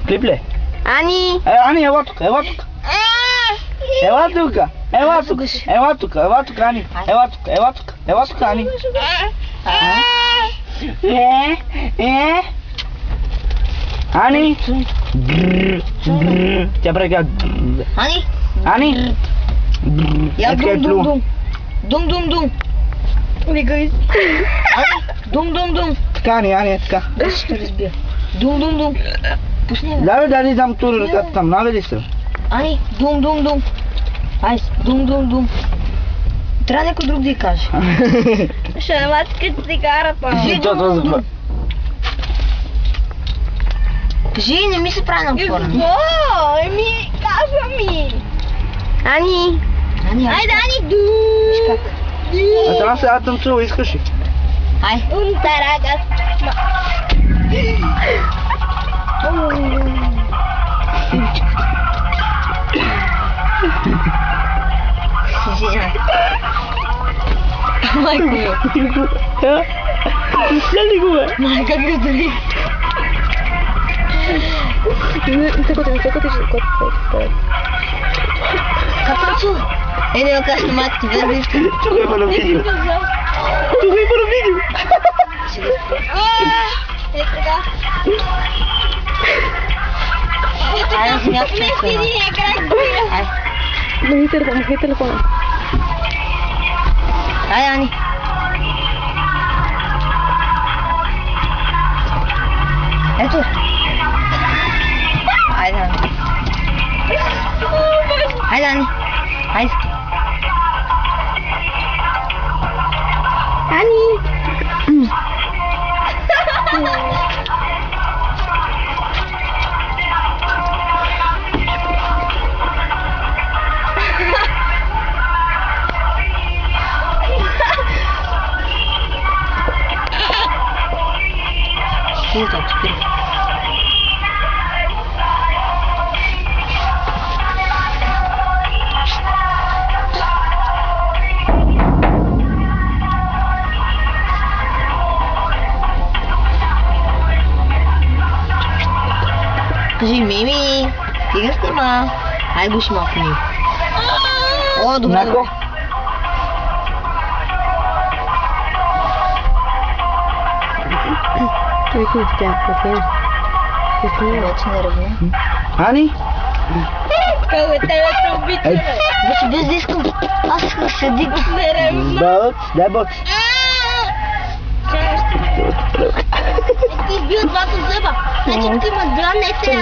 Клипле. Ани! Ани, ела тук, ела тук. Ела тук, ела тук, ела тук, ела тук, Ани. Ела тук, ела тук, ела тук, Ани. Ани. Тя прави. Ани! Ани. Я дум. Дум. Викай. Ани! Дум. Така, Ани, е така. Ще разбия. Дум. Пусни бе. Дали дам тур ръката там, наведи се. Ани! Дум. Айс, дум. Трябва някой друг да й каже. Ще не мачкат цигарата. Кажи дум. Кажи, не ми се прави на отворено. Еми, казва ми. Ани! Айде, Ани, ду. Виж как. А трябва сега танцува, искаш ли? Ай! Тарагас. Извинявай. Майко ми. Следи го, бе. Майка ми дали. Капачо! Е, не кажа, майка ти влезе иска. Тук има на видео. Е, така. Айде, аз някакво Мисли някой има. един крак. Ай. Махни телефона. Ай, Ани. Ето. Айде, Ани. Айде, Ани. Айде. Ани. Спи, так, спи. Кажи, Мими, стига снима. Ай, буши малко ми. О, добре. Нако? Той си тя, окей. Вече не равня. Ани? Кога тебе те обичаме. Вече без да искам. Аз искам да се дигна. Не ревна. Бълт, дай бълт. Чакай, ще ти избил двата зъба. Значи като имаш два, не се